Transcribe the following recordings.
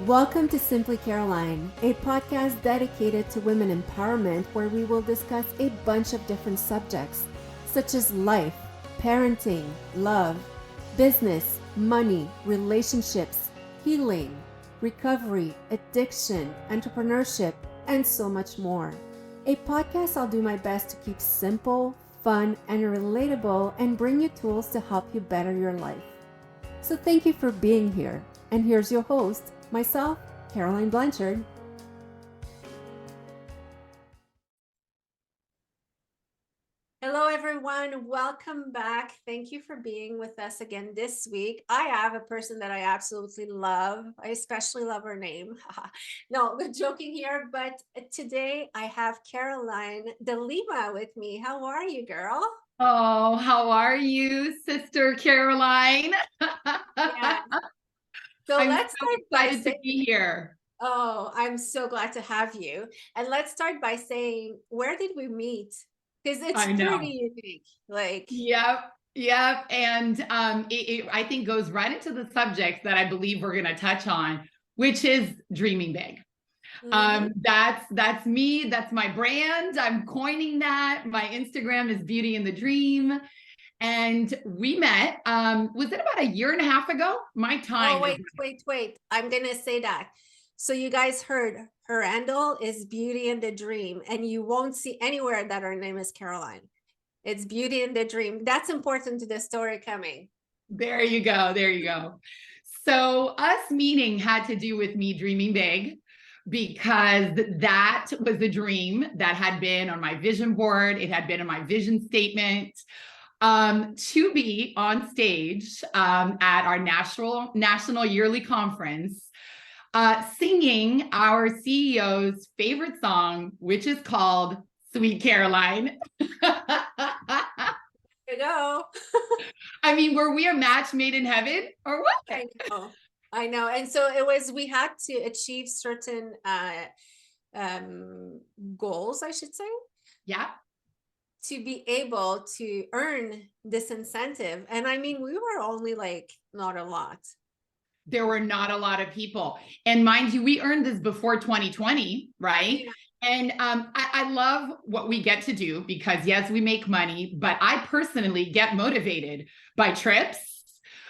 Welcome to Simply Caroline, a podcast dedicated to women empowerment where we will discuss a bunch of different subjects such as life, parenting, love, business, money, relationships, healing, recovery, addiction, entrepreneurship, and so much more. A podcast I'll do my best to keep simple, fun, and relatable and bring you tools to help you better your life. So thank you for being here. And here's your host, myself, Caroline Blanchard. Hello, everyone. Welcome back. Thank you for being with us again this week. I have a person that I absolutely love. I especially love her name. No, joking here, but today I have Caroline De Lima with me. How are you, girl? Oh, how are you, Sister Caroline? Yeah. So I'm let's so start by excited to saying, be here. oh, I'm so glad to have you. And let's start by saying, where did we meet? Because it's I pretty know. unique. Like, Yep, yep. And it I think goes right into the subject that I believe we're going to touch on, which is dreaming big. mhm. That's me. That's my brand. I'm coining that. My Instagram is Beauty in the Dream. And we met, was it about a year and a half ago? My Oh, time is wait. I'm gonna say that. So you guys heard her handle is Beauty and the Dream, and you won't see anywhere that her name is Caroline. It's Beauty and the Dream. That's important to the story coming. There you go. There you go. So, us meeting had to do with me dreaming big because that was a dream that had been on my vision board. It had been in my vision statement to be on stage at our national yearly conference, singing our CEO's favorite song, which is called Sweet Caroline. There you go. I mean, were we a match made in heaven or what? I know. I know. And so it was, we had to achieve certain um goals, I should say, Yeah. to be able to earn this incentive. And I mean, we were only like not a lot. There were not a lot of people. And mind you, we earned this before 2020, right? Yeah. And I love what we get to do because, yes, we make money, but I personally get motivated by trips,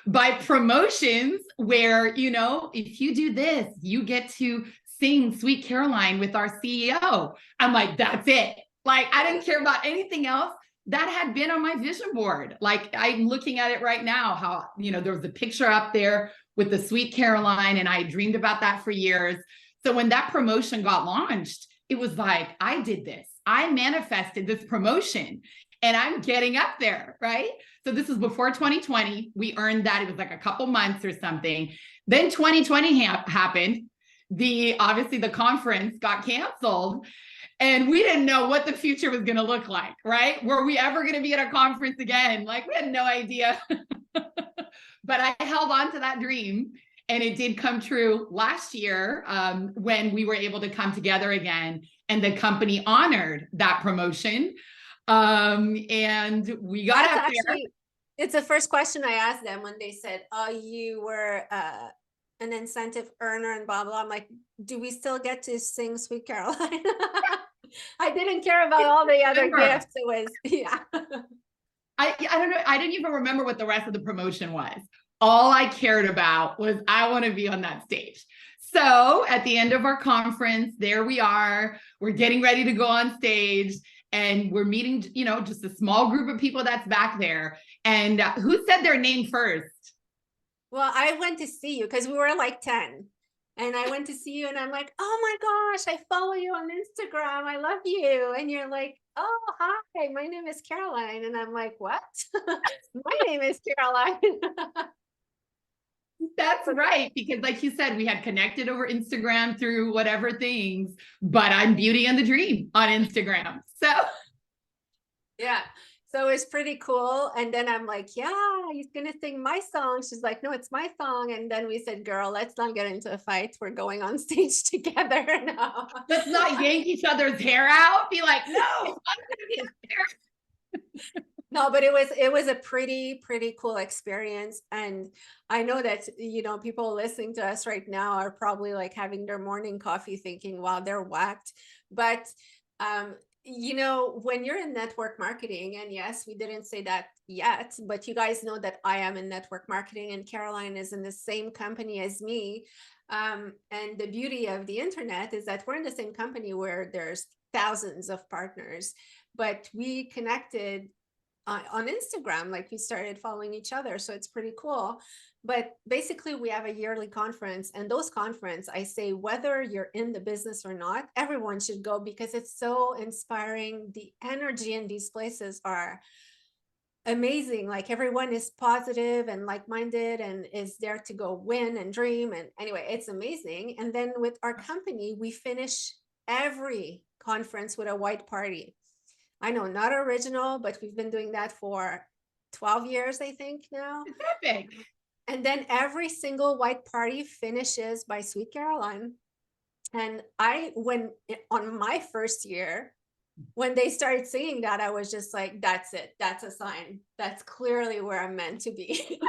by promotions where, if you do this, you get to sing Sweet Caroline with our CEO. I'm like, that's it. Like, I didn't care about anything else that had been on my vision board. Like, I'm looking at it right now, how, there was a picture up there with the Sweet Caroline, and I dreamed about that for years. So when that promotion got launched, it was like, I did this. I manifested this promotion and I'm getting up there, right? So this was before 2020. We earned that. It was like a couple months or something. Then 2020 happened. Obviously the conference got canceled and we didn't know what the future was going to look like, right? Were we ever going to be at a conference again? Like, we had no idea. But I held on to that dream and it did come true last year when we were able to come together again and the company honored that promotion. And we got That's up there. actually, it's the first question I asked them when they said, oh, you were an incentive earner and blah, blah. I'm like, do we still get to sing Sweet Caroline? I didn't care about all the other Remember, gifts. It was, yeah. I don't know. I didn't even remember what the rest of the promotion was. All I cared about was I want to be on that stage. So at the end of our conference, there we are. We're getting ready to go on stage and we're meeting, just a small group of people that's back there. And who said their name first? Well, I went to see you because we were like 10. And I went to see you and I'm like, oh my gosh, I follow you on Instagram. I love you. And you're like, oh, hi, my name is Caroline. And I'm like, what? My name is Caroline. That's right. Because like you said, we had connected over Instagram through whatever things, but I'm Beauty and the Dream on Instagram. So Yeah. So it's pretty cool. And then I'm like, yeah, he's gonna sing my song. She's like, no, it's my song. And then we said, girl, let's not get into a fight. We're going on stage together now. let's not yank each other's hair out. Be like, no, I'm gonna be up there. No, but it was a pretty cool experience. And I know that, you know, people listening to us right now are probably like having their morning coffee thinking, wow, they're whacked. But um, you know, when you're in network marketing, and yes, we didn't say that yet, but you guys know that I am in network marketing and Caroline is in the same company as me. And the beauty of the internet is that we're in the same company where there's thousands of partners, but we connected on Instagram, like we started following each other. So it's pretty cool. But basically, we have a yearly conference, and those conference, I say, whether you're in the business or not, everyone should go because it's so inspiring. The energy in these places are amazing. Like everyone is positive and like-minded and is there to go win and dream. And anyway, it's amazing. And then with our company, we finish every conference with a white party. I know, not original, but we've been doing that for 12 years, I think now. It's epic. And then every single white party finishes by Sweet Caroline. And when on my first year, when they started singing that, I was just like, that's it. That's a sign. That's clearly where I'm meant to be.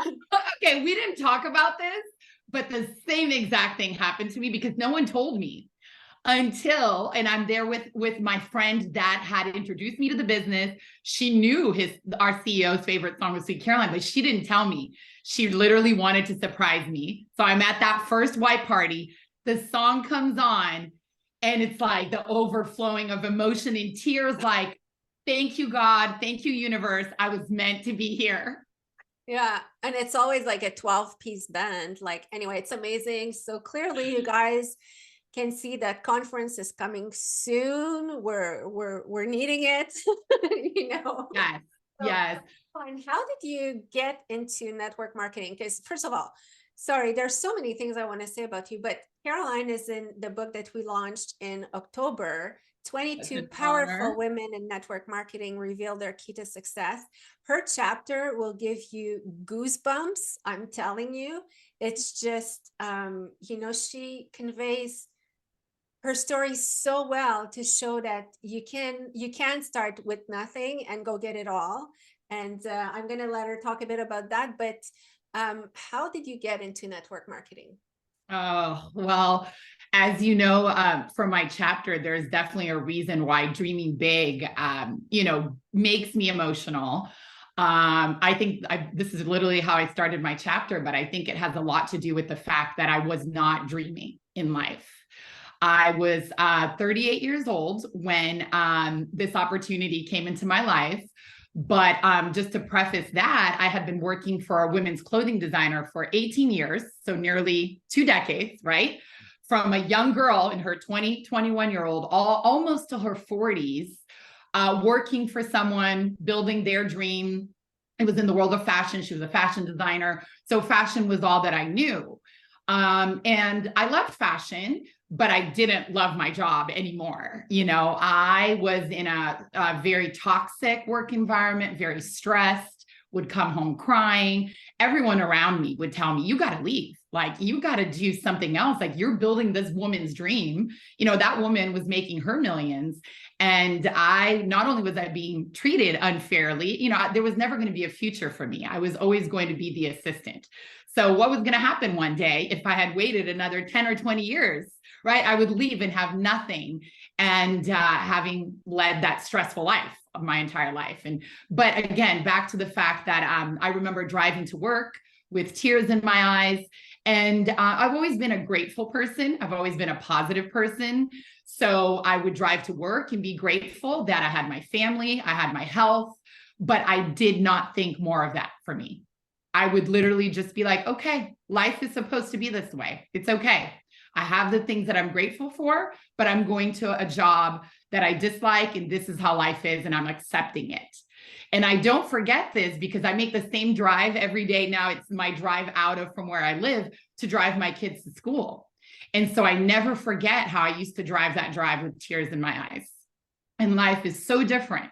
Okay, we didn't talk about this, but the same exact thing happened to me because no one told me until, and I'm there with my friend that had introduced me to the business. She knew our CEO's favorite song was Sweet Caroline, but she didn't tell me. She literally wanted to surprise me. So I'm at that first white party. The song comes on, and it's like the overflowing of emotion and tears, like, thank you, God. Thank you, universe. I was meant to be here. Yeah. And it's always like a 12-piece band. Like, anyway, it's amazing. So clearly you guys can see that conference is coming soon. We're needing it, you know. Yes. So, Yes. and how did you get into network marketing? Because first of all, sorry, there's so many things I want to say about you, but Caroline is in the book that we launched in October. 22 powerful women in network marketing reveal their key to success. Her chapter will give you goosebumps. I'm telling you, it's just, you know, she conveys her story so well to show that you can start with nothing and go get it all. And I'm going to let her talk a bit about that. But how did you get into network marketing? Oh, well, as you know, from my chapter, there's definitely a reason why dreaming big, makes me emotional. I think this is literally how I started my chapter, but I think it has a lot to do with the fact that I was not dreaming in life. I was 38 years old when this opportunity came into my life. But just to preface that, I had been working for a women's clothing designer for 18 years, so nearly 2 decades, right? From a young girl in her 21-year-old, almost to her 40s, working for someone, building their dream. It was in the world of fashion. She was a fashion designer. So fashion was all that I knew. And I loved fashion, but I didn't love my job anymore. You know, I was in a very toxic work environment, very stressed, would come home crying. Everyone around me would tell me, you got to leave. Like, you got to do something else. Like, you're building this woman's dream. You know, that woman was making her millions. And not only was I being treated unfairly, you know, there was never going to be a future for me. I was always going to be the assistant. So what was going to happen one day if I had waited another 10 or 20 years, right? I would leave and have nothing, and having led that stressful life of my entire life. But again, back to the fact that I remember driving to work with tears in my eyes. And I've always been a grateful person. I've always been a positive person. So I would drive to work and be grateful that I had my family, I had my health, but I did not think more of that for me. I would literally just be like, okay, life is supposed to be this way. It's okay. I have the things that I'm grateful for, but I'm going to a job that I dislike, and this is how life is, and I'm accepting it. And I don't forget this because I make the same drive every day. Now it's my drive out of from where I live to drive my kids to school. And so I never forget how I used to drive that drive with tears in my eyes. And life is so different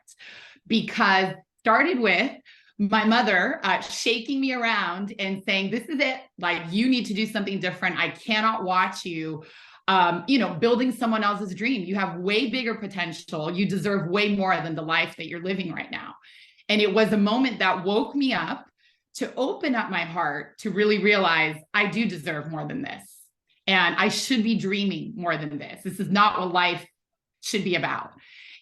because started with my mother shaking me around and saying, this is it. Like, you need to do something different. I cannot watch you, building someone else's dream. You have way bigger potential. You deserve way more than the life that you're living right now. And it was a moment that woke me up to open up my heart to really realize I do deserve more than this. And I should be dreaming more than this. This is not what life should be about.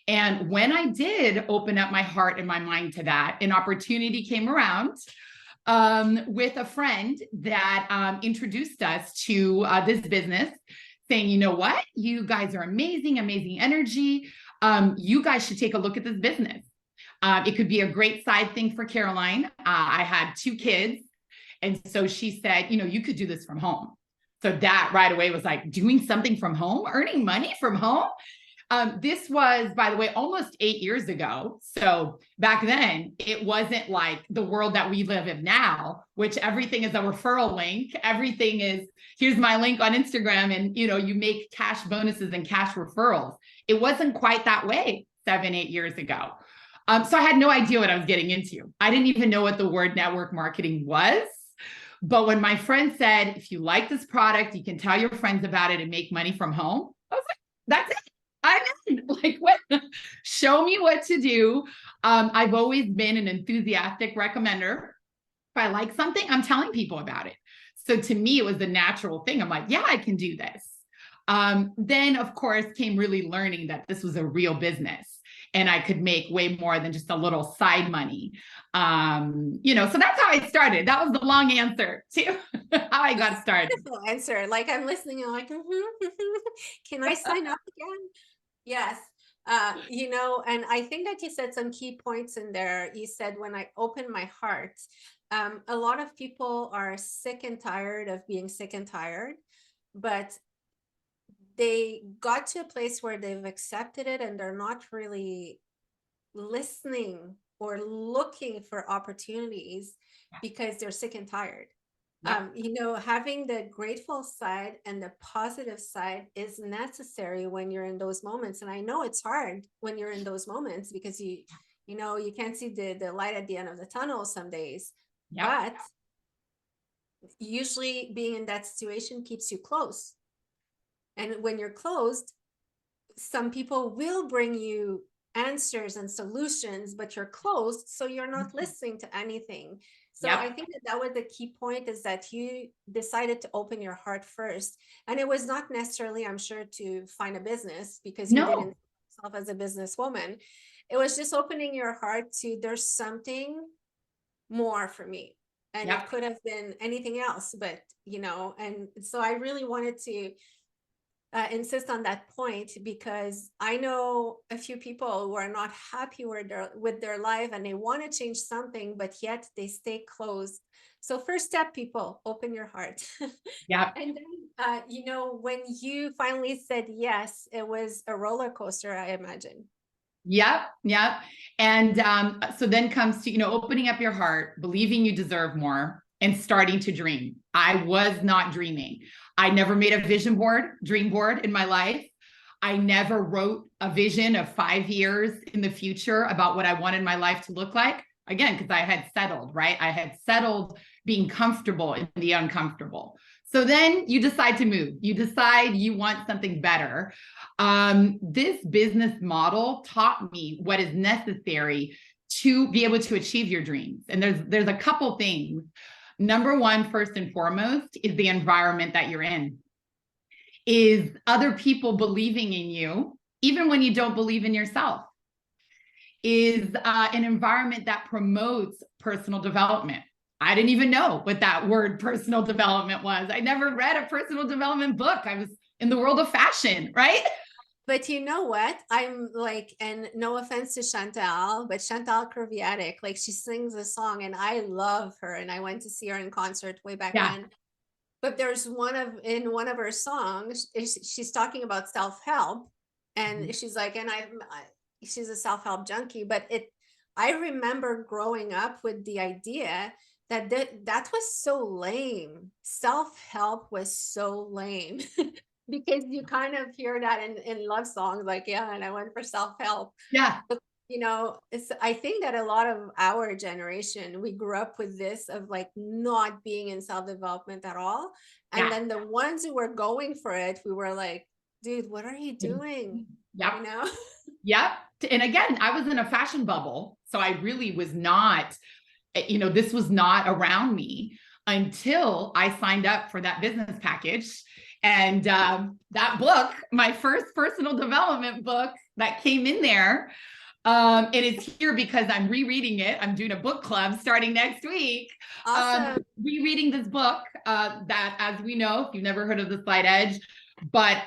And when I did open up my heart and my mind to that, an opportunity came around with a friend that introduced us to this business, saying, you know what, you guys are amazing, amazing energy. You guys should take a look at this business. It could be a great side thing for Caroline. I had 2 kids. And so she said, you know, you could do this from home. So that right away was like, doing something from home, earning money from home. This was, by the way, almost 8 years ago. So back then, it wasn't like the world that we live in now, which everything is a referral link. Everything is, here's my link on Instagram, and you know, you make cash bonuses and cash referrals. It wasn't quite that way 7, 8 years ago. So I had no idea what I was getting into. I didn't even know what the word network marketing was. But when my friend said, if you like this product, you can tell your friends about it and make money from home, I was like, that's it. I'm in. Like, what? Show me what to do. I've always been an enthusiastic recommender. If I like something, I'm telling people about it. So to me, it was a natural thing. I'm like, yeah, I can do this. Then, of course, came really learning that this was a real business and I could make way more than just a little side money. You know, so that's how I started. That was the long answer to how I got started. Beautiful answer. Like, I'm listening. I'm like, can I sign up again? Yes. You know, and I think that you said some key points in there. You said, when I open my heart, a lot of people are sick and tired of being sick and tired, but they got to a place where they've accepted it and they're not really listening or looking for opportunities because they're sick and tired. You know, having the grateful side and the positive side is necessary when you're in those moments. And I know it's hard when you're in those moments because you know, you can't see the light at the end of the tunnel some days. But usually being in that situation keeps you close. And when you're closed, some people will bring you answers and solutions, but you're closed, so you're not listening to anything. So I think that was the key point, is that you decided to open your heart first. And it was not necessarily, I'm sure, to find a business, because you didn't see yourself as a businesswoman. It was just opening your heart to, there's something more for me. And it could have been anything else, but you know, and so I really wanted to insist on that point, because I know a few people who are not happy with their life and they want to change something, but yet they stay closed. So first step, people, open your heart. And then, you know, when you finally said yes, it was a roller coaster, I imagine. Yep. And so then comes to, you know, opening up your heart, believing you deserve more, and starting to dream. I was not dreaming. I never made a vision board, dream board in my life. I never wrote a vision of 5 years in the future about what I wanted my life to look like. Again, because I had settled, right? I had settled being comfortable in the uncomfortable. So then you decide to move. You decide you want something better. This business model taught me what is necessary to be able to achieve your dreams. And there's a couple things. Number one, first and foremost, is the environment that you're in. Is other people believing in you, even when you don't believe in yourself. Is an environment that promotes personal development. I didn't even know what that word personal development was. I never read a personal development book. I was in the world of fashion, right? But you know what? I'm like, and no offense to Chantal, but Chantal Kerviatic, like, she sings a song and I love her. And I went to see her in concert way back when. But there's in one of her songs, she's talking about self-help. And she's like, and she's a self-help junkie, but I remember growing up with the idea that was so lame. Self-help was so lame. Because you kind of hear that in love songs, like, and I went for self-help. But, you know, I think that a lot of our generation, we grew up with this of like not being in self-development at all. And then the ones who were going for it, we were like, dude, what are you doing? You know? And again, I was in a fashion bubble. So I really was not, this was not around me until I signed up for that business package. And that book, my first personal development book that came in there, and it's here because I'm rereading it. I'm doing a book club starting next week. Awesome. Rereading this book that, as we know, if you've never heard of the Slight Edge, but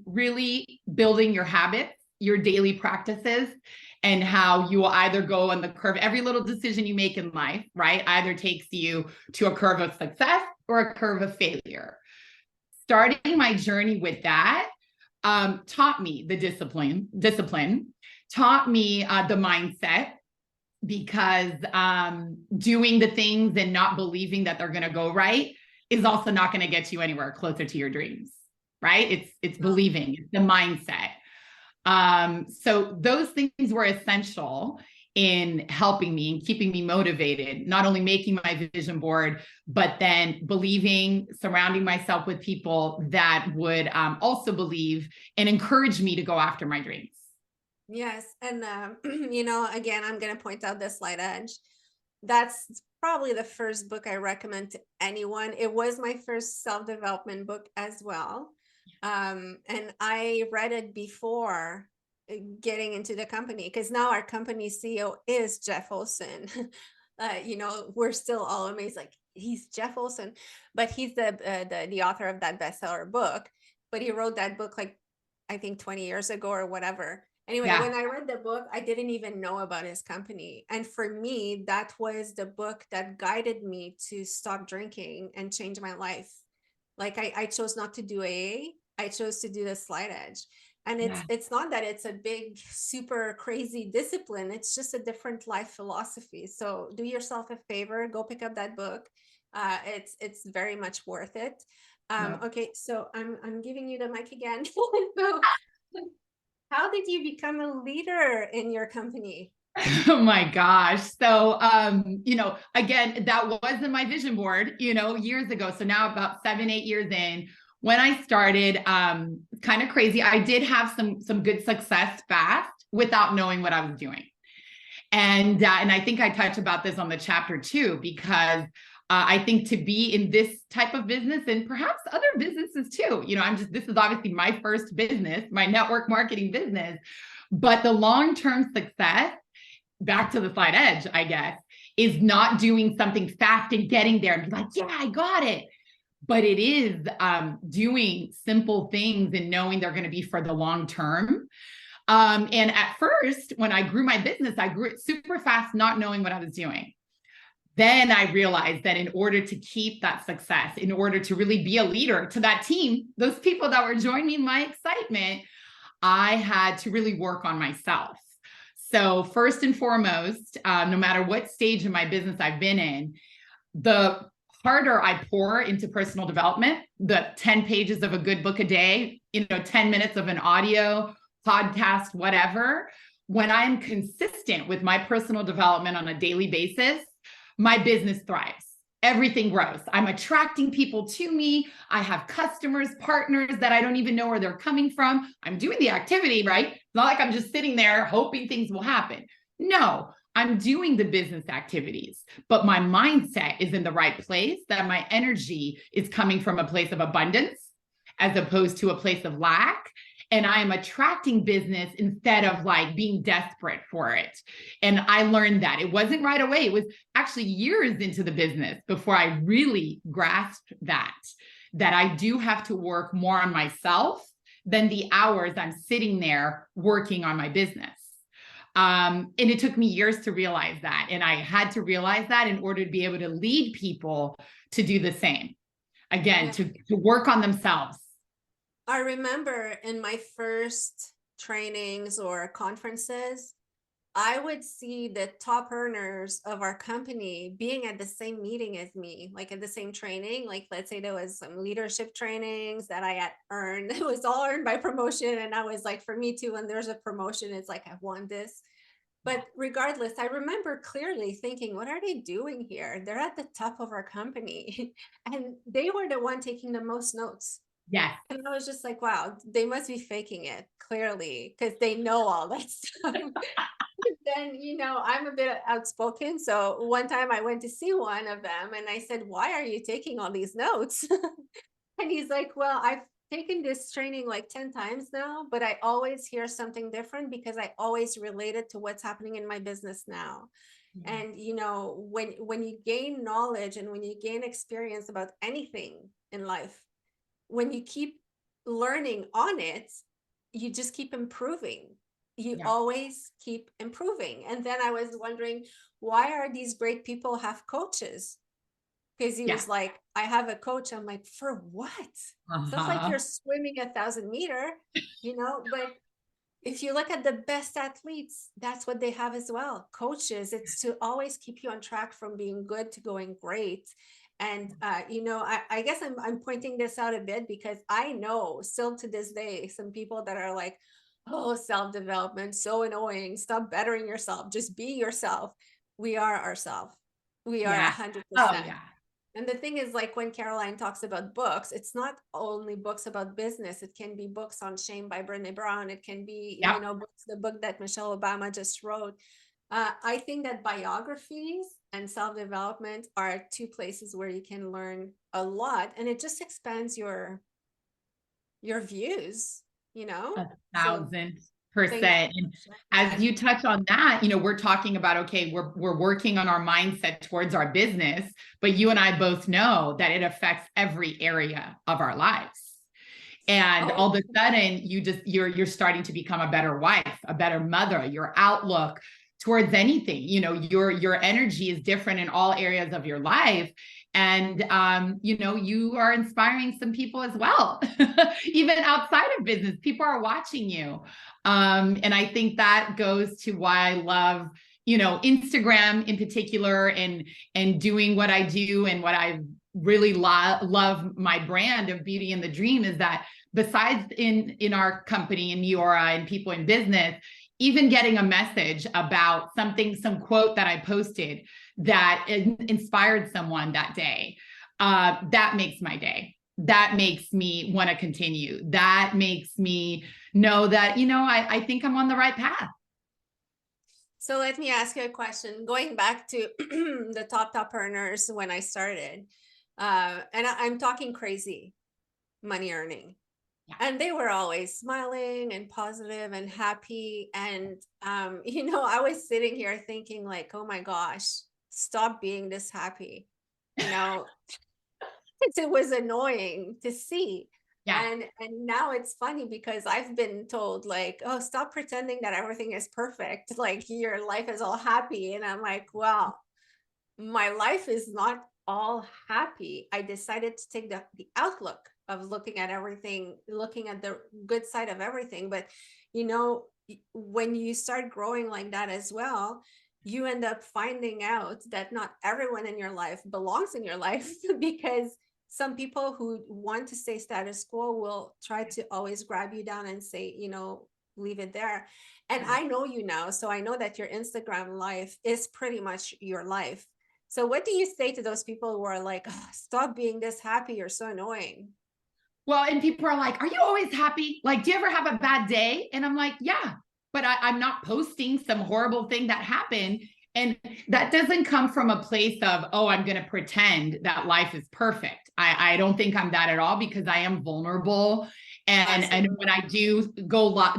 really building your habits, your daily practices, and how you will either go on the curve. Every little decision you make in life, right, either takes you to a curve of success or a curve of failure. Starting my journey with that taught me the discipline, taught me the mindset, because doing the things and not believing that they're going to go right is also not going to get you anywhere closer to your dreams, right? It's believing, it's the mindset. So those things were essential in helping me and keeping me motivated, not only making my vision board, but then believing, surrounding myself with people that would also believe and encourage me to go after my dreams. Yes. And, again, I'm going to point out the Slight Edge. That's probably the first book I recommend to anyone. It was my first self-development book as well. And I read it before getting into the company, because now our company CEO is Jeff Olson. We're still all amazed, like, he's Jeff Olson, but he's the author of that bestseller book. But he wrote that book, like, I think 20 years ago or whatever. Anyway, Yeah. when I read the book, I didn't even know about his company. And for me, that was the book that guided me to stop drinking and change my life. Like, I chose not to do AA. I chose to do the Slight Edge. And it's not that it's a big, super crazy discipline. It's just a different life philosophy. So do yourself a favor, go pick up that book. It's very much worth it. Okay, so I'm giving you the mic again. So how did you become a leader in your company? Oh my gosh. So, again, that wasn't my vision board, years ago. So now about 7-8 years in, when I started, kind of crazy, I did have some good success fast without knowing what I was doing. And I think I touched about this on the chapter too, because I think to be in this type of business, and perhaps other businesses too, this is obviously my first business, my network marketing business, but the long-term success, back to the Slight Edge, I guess, is not doing something fast and getting there and be like, yeah, I got it. But it is doing simple things and knowing they're going to be for the long term. And at first, when I grew my business, I grew it super fast, not knowing what I was doing. Then I realized that in order to keep that success, in order to really be a leader to that team, those people that were joining my excitement, I had to really work on myself. So first and foremost, no matter what stage in my business I've been in, the harder I pour into personal development, the 10 pages of a good book a day, 10 minutes of an audio podcast, whatever, when I'm consistent with my personal development on a daily basis, my business thrives. Everything grows. I'm attracting people to me. I have customers, partners that I don't even know where they're coming from. I'm doing the activity, right? It's not like I'm just sitting there hoping things will happen. No, I'm doing the business activities, but my mindset is in the right place, that my energy is coming from a place of abundance as opposed to a place of lack. And I am attracting business instead of like being desperate for it. And I learned that it wasn't right away. It was actually years into the business before I really grasped that I do have to work more on myself than the hours I'm sitting there working on my business. And it took me years to realize that. And I had to realize that in order to be able to lead people to do the same. Again, to work on themselves. I remember in my first trainings or conferences, I would see the top earners of our company being at the same meeting as me, like at the same training. Like, let's say there was some leadership trainings that I had earned. It was all earned by promotion. And I was like, for me too, when there's a promotion, it's like, I won this. But regardless, I remember clearly thinking, what are they doing here? They're at the top of our company. And they were the one taking the most notes. Yes. And I was just like, wow, they must be faking it, clearly, because they know all that stuff. then, I'm a bit outspoken. So one time I went to see one of them and I said, "Why are you taking all these notes?" And he's like, "Well, I've taken this training like 10 times now, but I always hear something different because I always relate it to what's happening in my business now." Yeah. And when you gain knowledge and when you gain experience about anything in life, when you keep learning on it, you just keep improving. You Yeah. always keep improving. And then I was wondering, why are these great people have coaches? Because he Yeah. was like, "I have a coach." I'm like, "For what?" It's not like you're Uh-huh. swimming 1,000 meter, but if you look at the best athletes, that's what they have as well. Coaches, it's to always keep you on track from being good to going great. And I guess I'm pointing this out a bit because I know still to this day some people that are like, "Oh, self-development, so annoying. Stop bettering yourself. Just be yourself." We are ourselves. We are Yeah. Oh 100%. yeah. And the thing is, like when Caroline talks about books, it's not only books about business. It can be books on shame by Brené Brown. It can be, Yep. the book that Michelle Obama just wrote. I think that biographies and self-development are two places where you can learn a lot, and it just expands your views, A So thousand thank you percent. for And sharing as that. you touch on that, we're talking about, okay, we're working on our mindset towards our business, but you and I both know that it affects every area of our lives. And Oh, all of a sudden you're starting to become a better wife, a better mother, your outlook towards anything, your energy is different in all areas of your life. And you are inspiring some people as well. Even outside of business, people are watching you. And I think that goes to why I love Instagram in particular, and doing what I do, and what I really love my brand of Beauty and the Dream is that besides in our company in Neora and people in business, even getting a message about some quote that I posted that inspired someone that day, that makes my day. That makes me want to continue. That makes me know that, I think I'm on the right path. so let me ask you a question. Going back to the top earners when I started, and I'm talking crazy money earning. Yeah. And they were always smiling and positive and happy. And, I was sitting here thinking like, "Oh my gosh, stop being this happy." You know, it was annoying to see. Yeah. And now it's funny because I've been told like, "Oh, stop pretending that everything is perfect. Like your life is all happy." And I'm like, "Well, my life is not all happy." I decided to take the outlook of looking at everything, looking at the good side of everything. But when you start growing like that as well, you end up finding out that not everyone in your life belongs in your life because some people who want to stay status quo will try to always grab you down and say, leave it there. And Yeah. I know you now, so I know that your Instagram life is pretty much your life. So what do you say to those people who are like, "Oh, stop being this happy, you're so annoying"? Well, and people are like, "Are you always happy? Like, do you ever have a bad day?" And I'm like, "Yeah, but I'm not posting some horrible thing that happened." And that doesn't come from a place of, oh, I'm going to pretend that life is perfect. I don't think I'm that at all, because I am vulnerable. And when Absolutely. I do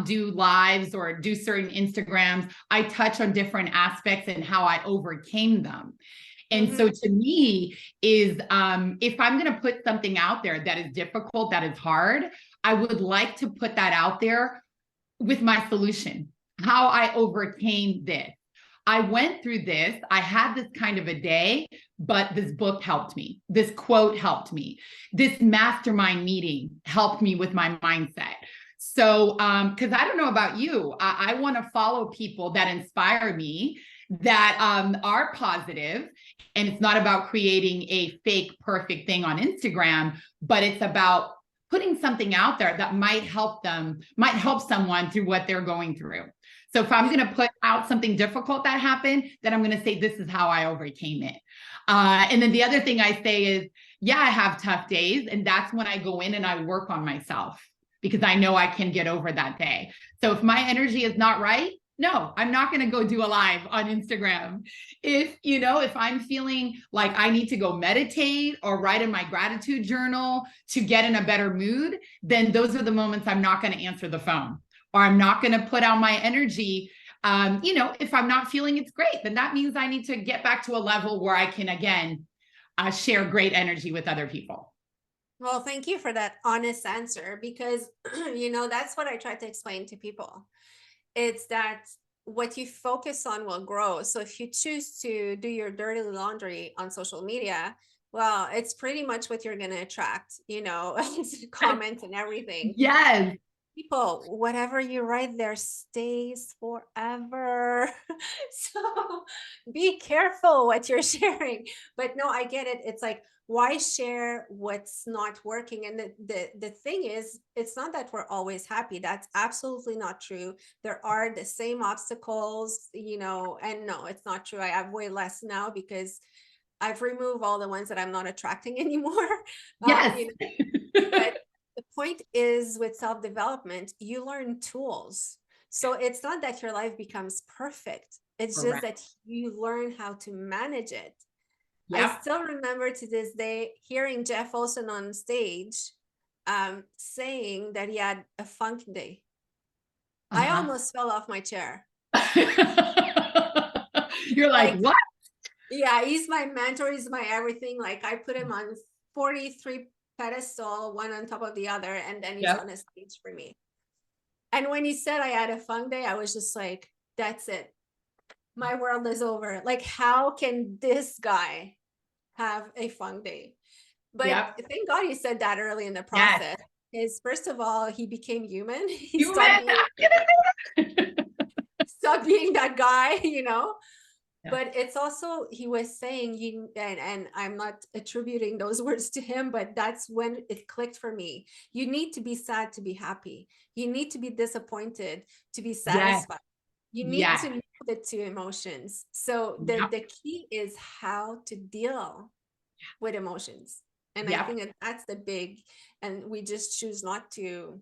do lives or do certain Instagrams, I touch on different aspects and how I overcame them. And so Mm-hmm. to me is, if I'm going to put something out there that is difficult, that is hard, I would like to put that out there with my solution, how I overcame this. I went through this. I had this kind of a day, but this book helped me. This quote helped me. This mastermind meeting helped me with my mindset. So, because I don't know about you, I want to follow people that inspire me, that are positive. And it's not about creating a fake perfect thing on Instagram, but it's about putting something out there that might help someone through what they're going through. So if I'm Yeah. going to put out something difficult that happened, then I'm going to say, this is how I overcame it. And then the other thing I say is, yeah, I have tough days. And that's when I go in and I work on myself, because I know I can get over that day. So if my energy is not right, No, I'm not going to go do a live on Instagram. If I'm feeling like I need to go meditate or write in my gratitude journal to get in a better mood, then those are the moments I'm not going to answer the phone, or I'm not going to put out my energy. If I'm not feeling it's great, then that means I need to get back to a level where I can, again, share great energy with other people. Well, thank you for that honest answer, because, that's what I try to explain to people. It's that what you focus on will grow. So if you choose to do your dirty laundry on social media, well, it's pretty much what you're going to attract, comments and everything. Yes. People, whatever you write there stays forever. So be careful what you're sharing. But no, I get it. It's like, why share what's not working? And the thing is, it's not that we're always happy. That's absolutely not true. There are the same obstacles, and no, it's not true. I have way less now because I've removed all the ones that I'm not attracting anymore. Yes. But the point is, with self-development, you learn tools. So it's not that your life becomes perfect. It's Correct. just that you learn how to manage it. Yep. I still remember to this day hearing Jeff Olson on stage saying that he had a funk day. I almost fell off my chair. You're like, what? Yeah, he's my mentor. He's my everything. Like, I put him on 43 pedestal, one on top of the other, and then he's on a stage for me. And when he said I had a funk day, I was just like, that's it. My world is over. Like, how can this guy have a funk day? But thank God he said that early in the process. Is first of all, he became human. He stopped being that guy, But it's also, he was saying, and I'm not attributing those words to him, but that's when it clicked for me. You need to be sad to be happy. You need to be disappointed to be satisfied. You need to know the two emotions. So the key is how to deal with emotions. And I think that's the big, and we just choose not to,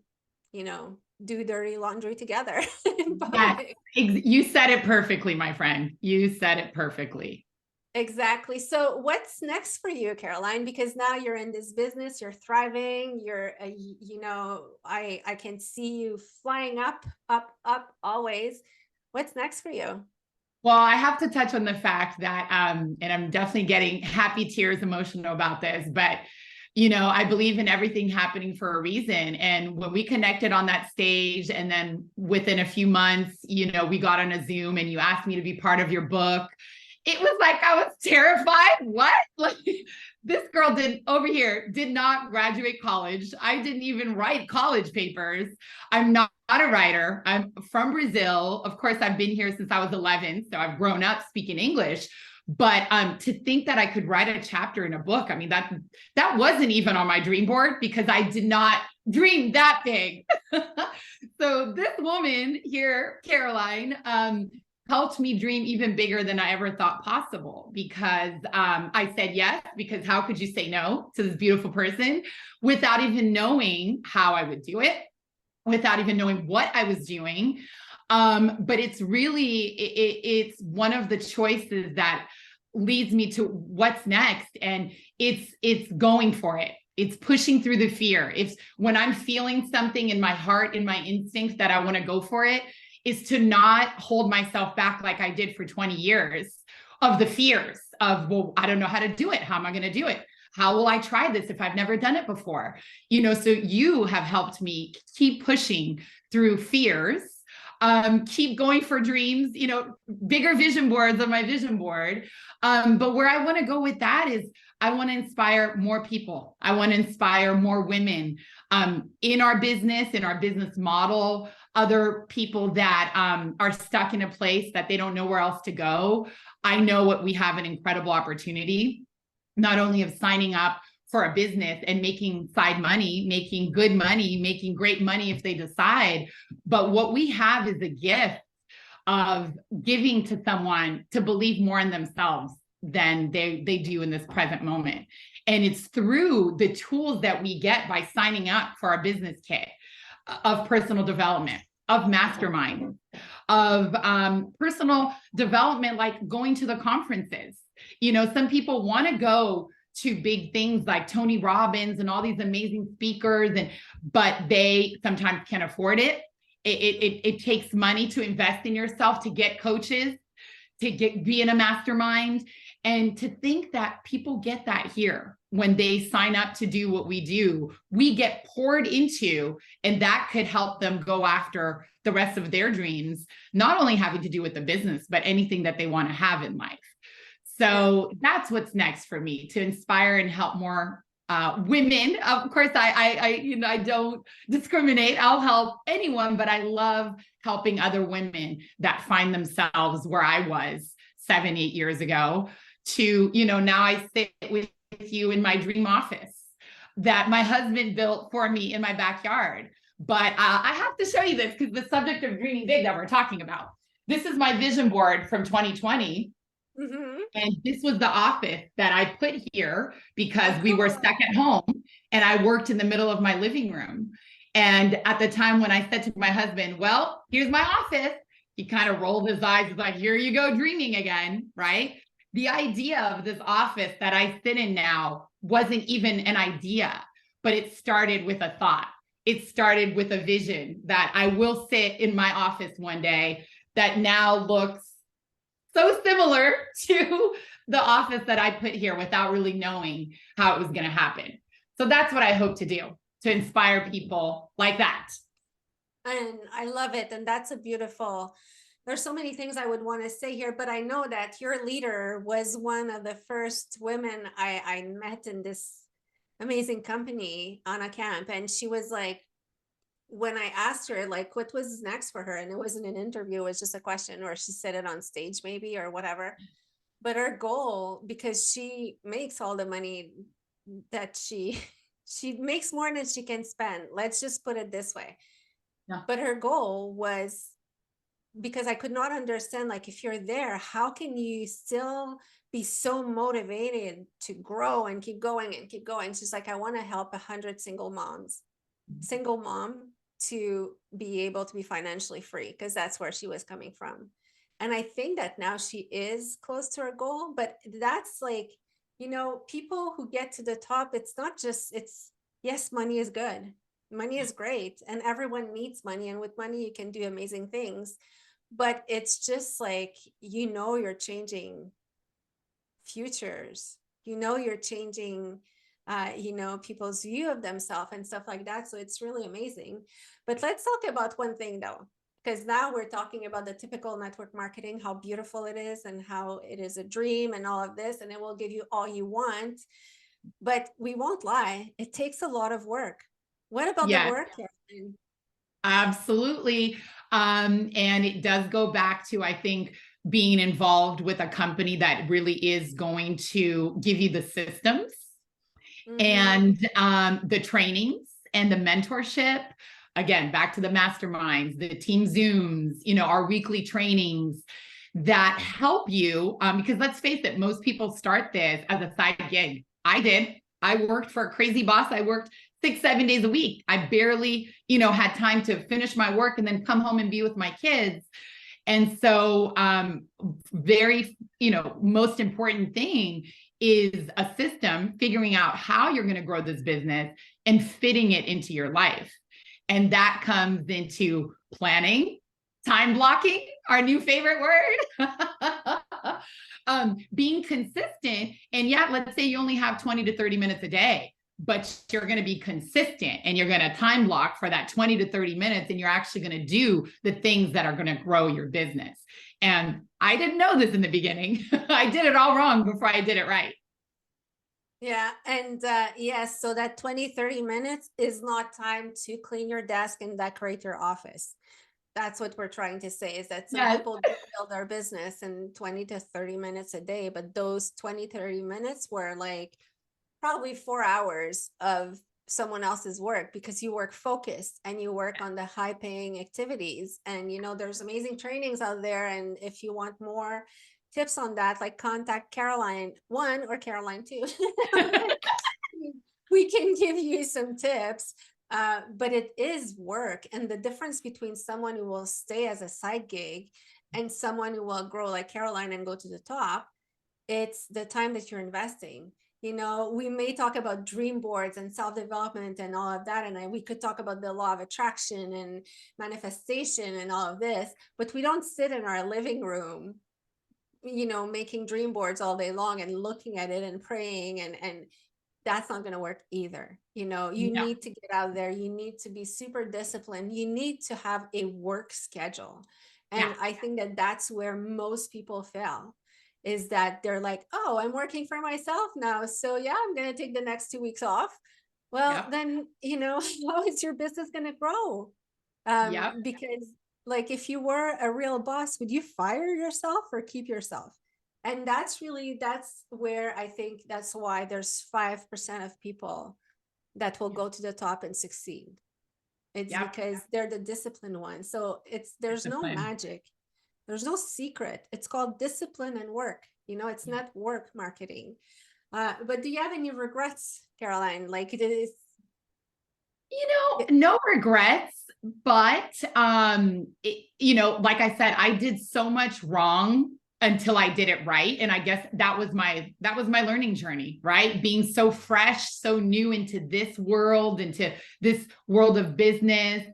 do dirty laundry together. You said it perfectly, my friend. You said it perfectly. Exactly. So what's next for you, Caroline? Because now you're in this business, you're thriving, you're, I can see you flying up, always. What's next for you? Well, I have to touch on the fact that, and I'm definitely getting happy tears, emotional about this, but I believe in everything happening for a reason. And when we connected on that stage, and then within a few months, we got on a Zoom and you asked me to be part of your book, it was like, I was terrified. What? Like, this girl did not graduate college. I didn't even write college papers. I'm not a writer. I'm from Brazil. Of course, I've been here since I was 11. So I've grown up speaking English. But to think that I could write a chapter in a book, I mean, that wasn't even on my dream board, because I did not dream that big. So this woman here, Caroline, helped me dream even bigger than I ever thought possible, because I said yes, because how could you say no to this beautiful person without even knowing how I would do it, without even knowing what I was doing. But it's really, it's one of the choices that leads me to what's next. And it's going for it. It's pushing through the fear. It's when I'm feeling something in my heart, in my instincts that I want to go for it, is to not hold myself back like I did for 20 years of the fears of, well, I don't know how to do it. How am I going to do it? How will I try this if I've never done it before? So you have helped me keep pushing through fears, keep going for dreams, bigger vision boards on my vision board. But where I want to go with that is I want to inspire more people. I want to inspire more women in our business model, other people that are stuck in a place that they don't know where else to go. I know what we have an incredible opportunity, not only of signing up for a business and making side money, making good money, making great money if they decide, but what we have is a gift of giving to someone to believe more in themselves than they do in this present moment. And it's through the tools that we get by signing up for our business kit of personal development. of mastermind, of personal development, like going to the conferences. You know, some people want to go to big things like Tony Robbins and all these amazing speakers, but they sometimes can't afford it. It takes money to invest in yourself, to get coaches, to be in a mastermind, and to think that people get that here when they sign up to do what we do. We get poured into, and that could help them go after the rest of their dreams, not only having to do with the business, but anything that they want to have in life. So that's what's next for me, to inspire and help more women. Of course, I don't discriminate. I'll help anyone, but I love helping other women that find themselves where I was 7, 8 years ago. To, now I sit with you in my dream office that my husband built for me in my backyard. But I have to show you this, because the subject of dreaming big that we're talking about, this is my vision board from 2020. Mm-hmm. And this was the office that I put here because we were stuck at home, and I worked in the middle of my living room. And at the time when I said to my husband, well, here's my office, he kind of rolled his eyes, like, here you go, dreaming again, right? The idea of this office that I sit in now wasn't even an idea, but it started with a thought. It started with a vision that I will sit in my office one day that now looks so similar to the office that I put here without really knowing how it was going to happen. So that's what I hope to do, to inspire people like that. And I love it. And that's a beautiful, there's so many things I would want to say here, but I know that your leader was one of the first women I met in this amazing company on a camp. And she was like, when I asked her, like, what was next for her, and it wasn't an interview, it was just a question, or she said it on stage maybe, or whatever. But her goal, because she makes all the money that she makes more than she can spend. Let's just put it this way. Yeah. But her goal was, because I could not understand, like, if you're there, how can you still be so motivated to grow and keep going and keep going? She's like, I want to help 100 single moms, single mom, to be able to be financially free, because that's where she was coming from. And I think that now she is close to her goal, but that's like, people who get to the top, it's not just, yes, money is good. Money is great. And everyone needs money. And with money, you can do amazing things. But it's just like, you're changing futures, you're changing people's view of themselves and stuff like that. So it's really amazing. But let's talk about one thing though, because now we're talking about the typical network marketing, how beautiful it is and how it is a dream and all of this, and it will give you all you want. But we won't lie, it takes a lot of work. What about the work, Caroline? Absolutely. And it does go back to, I think, being involved with a company that really is going to give you the systems, mm-hmm. and the trainings and the mentorship. Again, back to the masterminds, the team Zooms, our weekly trainings that help you. Because let's face it, most people start this as a side gig. I did. I worked for a crazy boss. I worked 6, 7 days a week. I barely, had time to finish my work and then come home and be with my kids. And so very, most important thing is a system, figuring out how you're going to grow this business and fitting it into your life. And that comes into planning, time blocking, our new favorite word, being consistent. And let's say you only have 20 to 30 minutes a day, but you're going to be consistent and you're going to time block for that 20 to 30 minutes. And you're actually going to do the things that are going to grow your business. And I didn't know this in the beginning. I did it all wrong before I did it right. Yeah. And yes, so that 20, 30 minutes is not time to clean your desk and decorate your office. That's what we're trying to say, is that some people do build their business in 20 to 30 minutes a day, but those 20, 30 minutes were like probably 4 hours of someone else's work, because you work focused and you work on the high paying activities. And, there's amazing trainings out there. And if you want more tips on that, like, contact Caroline 1 or Caroline 2. We can give you some tips. but it is work. And the difference between someone who will stay as a side gig and someone who will grow like Caroline and go to the top, it's the time that you're investing. You know, we may talk about dream boards and self-development and all of that, and we could talk about the law of attraction and manifestation and all of this, but we don't sit in our living room, you know, making dream boards all day long and looking at it and praying, and that's not going to work either. You know, you No. need to get out there. You need to be super disciplined. You need to have a work schedule. And Yeah. I think that that's where most people fail, is that they're like, oh, I'm working for myself now, so yeah, I'm going to take the next 2 weeks off. Well, Yep. then, you know, how is your business going to grow? Yep. Because like, if you were a real boss, would you fire yourself or keep yourself? And that's where I think that's why there's 5% of people that will go to the top and succeed. It's Yep. because they're the disciplined ones. So there's no Discipline. magic. There's no secret. It's called discipline and work. You know, it's not work marketing. But do you have any regrets, Caroline? Like, it is, You know, no regrets, but like I said, I did so much wrong until I did it right. And I guess that was my learning journey, right? Being so fresh, so new into this world of business.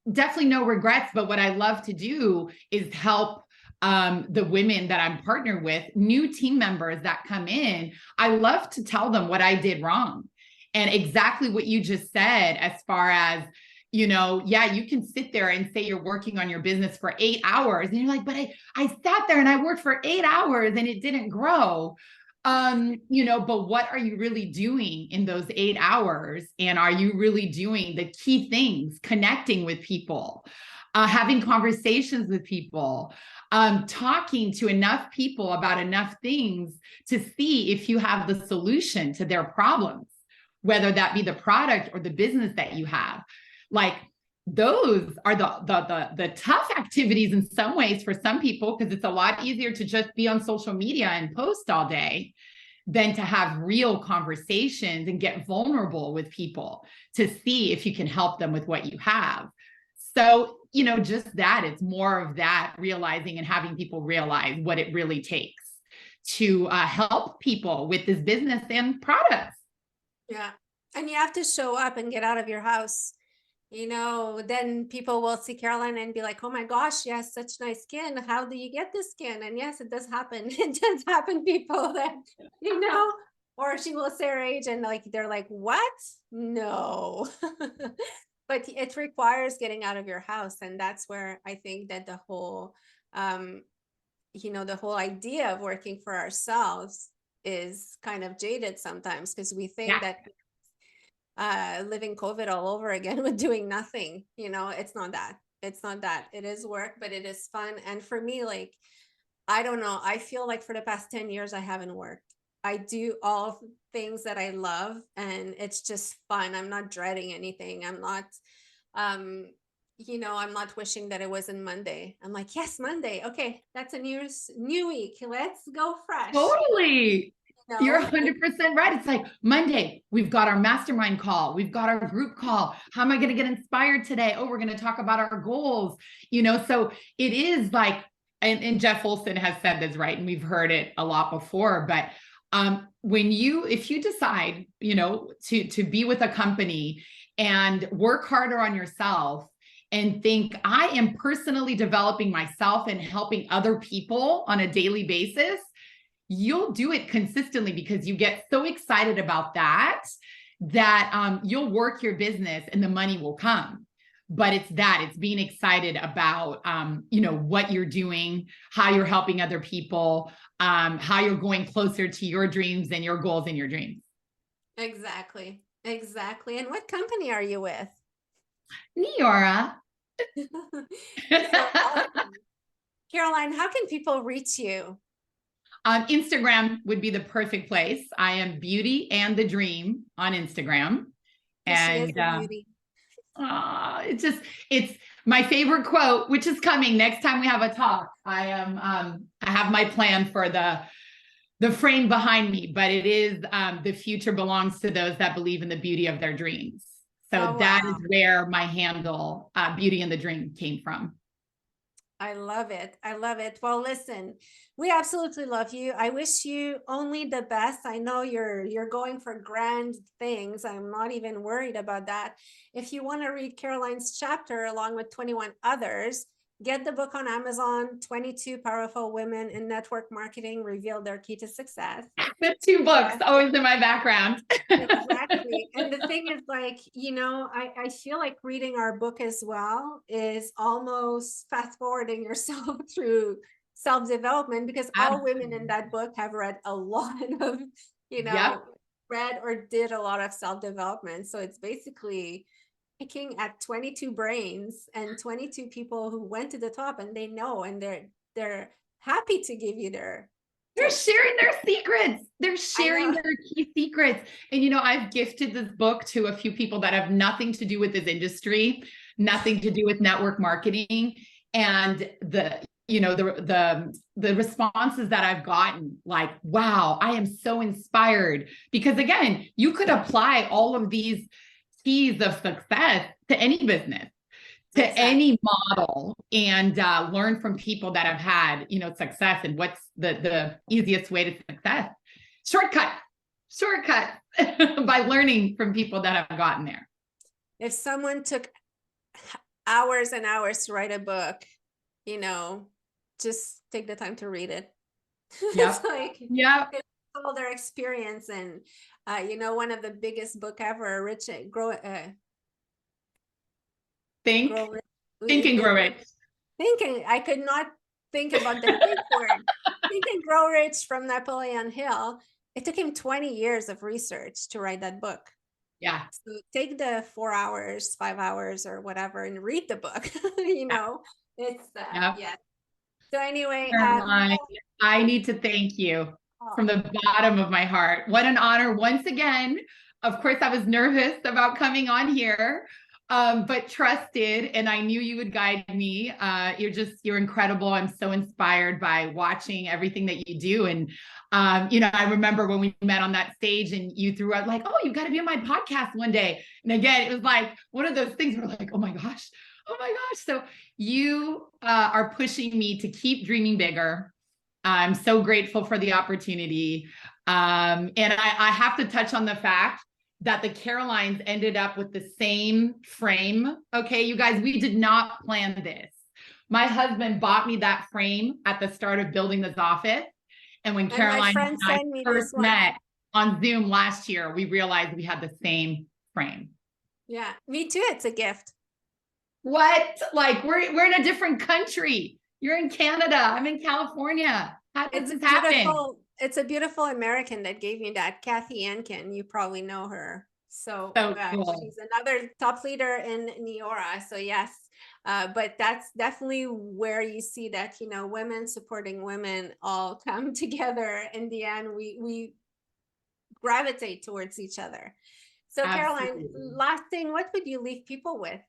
Definitely no regrets, but what I love to do is help the women that I'm partnered with, new team members that come in. I love to tell them what I did wrong. And exactly what you just said, as far as, yeah, you can sit there and say you're working on your business for 8 hours. And you're like, but I sat there and I worked for 8 hours and it didn't grow. But what are you really doing in those 8 hours? And are you really doing the key things, connecting with people, having conversations with people, talking to enough people about enough things to see if you have the solution to their problems, whether that be the product or the business that you have. Like, those are the tough activities in some ways for some people, because it's a lot easier to just be on social media and post all day than to have real conversations and get vulnerable with people to see if you can help them with what you have. So, just that, it's more of that, realizing and having people realize what it really takes to help people with this business and products. yeah. And you have to show up and get out of your house. You know, then people will see Caroline and be like, oh my gosh, she has such nice skin. How do you get this skin? And yes, it does happen. It does happen, people that, or she will say her age and like, they're like, what? No. But it requires getting out of your house. And that's where I think that the whole idea of working for ourselves is kind of jaded sometimes, because we think that living COVID all over again with doing nothing, it's not that. It is work, but it is fun. And for me, like, I don't know, I feel like for the past 10 years, I haven't worked. I do all things that I love, and it's just fun. I'm not dreading anything. I'm not, I'm not wishing that it wasn't Monday. I'm like, yes, Monday. Okay, that's a new week. Let's go fresh. Totally. You're 100% right. It's like, Monday, we've got our mastermind call. We've got our group call. How am I going to get inspired today? Oh, we're going to talk about our goals. So it is like, and Jeff Olson has said this, right? And we've heard it a lot before, but if you decide, to be with a company and work harder on yourself and think, I am personally developing myself and helping other people on a daily basis, you'll do it consistently, because you get so excited about that you'll work your business and the money will come. But it's being excited about, what you're doing, how you're helping other people, how you're going closer to your dreams and your goals and your dreams. Exactly. And what company are you with? Niora. So awesome. Caroline, how can people reach you? Instagram would be the perfect place. I am Beauty and the Dream on Instagram. And beauty. It's my favorite quote, which is coming next time we have a talk. I have my plan for the frame behind me, but it is, the future belongs to those that believe in the beauty of their dreams. So Oh, that is wow. where my handle, Beauty in the Dream, came from. I love it. I love it. Well, listen, we absolutely love you. I wish you only the best. I know you're going for grand things. I'm not even worried about that. If you want to read Caroline's chapter along with 21 others, get the book on Amazon. 22 Powerful Women in Network Marketing Reveal Their Key to Success. The 2 books always in my background. Exactly. And the thing is, like, I feel like reading our book as well is almost fast forwarding yourself through self-development, because all women in that book have read a lot of, Yep. read or did a lot of self-development. So it's basically picking at 22 brains and 22 people who went to the top, and they know, and they're happy to give you their They're tips. sharing their secrets. They're I sharing know. their key secrets. And, I've gifted this book to a few people that have nothing to do with this industry, nothing to do with network marketing. And the responses that I've gotten, like, wow, I am so inspired. Because again, you could apply all of these keys of success to any business, to any model, and learn from people that have had, success, and what's the easiest way to success. Shortcut by learning from people that have gotten there. If someone took hours and hours to write a book, just take the time to read it. It's Yep. like, Yep. it's all their experience. And one of the biggest book ever, Think and grow rich. Thinking, I could not think about the think word. Think and Grow Rich from Napoleon Hill. It took him 20 years of research to write that book. Yeah. So take the 4 hours, 5 hours, or whatever, and read the book. It's Yep. yeah. So anyway, Caroline, I need to thank you from the bottom of my heart. What an honor once again. Of course, I was nervous about coming on here, but trusted, and I knew you would guide me. You're incredible. I'm so inspired by watching everything that you do. And, I remember when we met on that stage and you threw out like, oh, you got to be on my podcast one day. And again, it was like one of those things where like, oh my gosh. So you are pushing me to keep dreaming bigger. I'm so grateful for the opportunity. And I have to touch on the fact that the Carolines ended up with the same frame. Okay, you guys, we did not plan this. My husband bought me that frame at the start of building this office. And when Caroline and I first met on Zoom last year, we realized we had the same frame. Yeah, me too. It's a gift. What? Like we're in a different country. You're in Canada. I'm in California. How does this happen? It's a beautiful American that gave me that, Kathy Ankin. You probably know her. So cool. She's another top leader in Neora. So yes, but that's definitely where you see that, women supporting women all come together. In the end, we gravitate towards each other. So Caroline, last thing, what would you leave people with?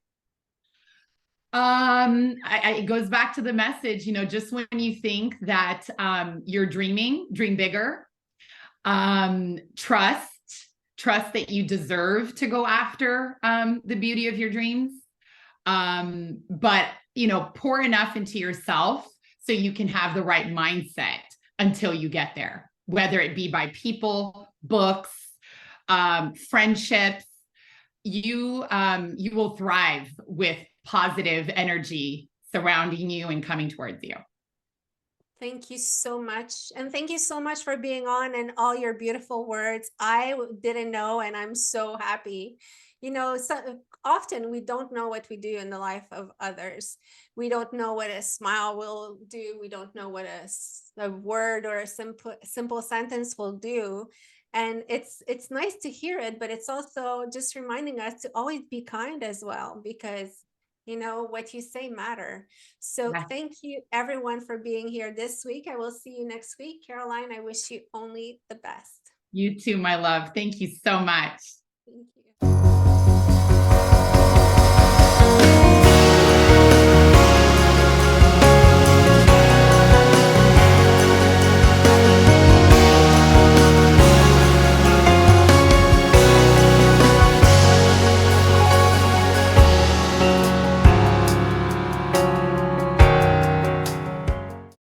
It goes back to the message, just when you think that you're dream bigger. Trust that you deserve to go after the beauty of your dreams. But pour enough into yourself so you can have the right mindset until you get there, whether it be by people, books, friendships. You will thrive with positive energy surrounding you and coming towards you. Thank you so much. And thank you so much for being on and all your beautiful words. I didn't know, and I'm so happy. So often we don't know what we do in the life of others. We don't know what a smile will do. We don't know what a word or a simple sentence will do. And it's nice to hear it, but it's also just reminding us to always be kind as well, because what you say matter. So thank you everyone for being here this week. I will see you next week. Caroline, I wish you only the best. You too, my love. Thank you so much. Thank you.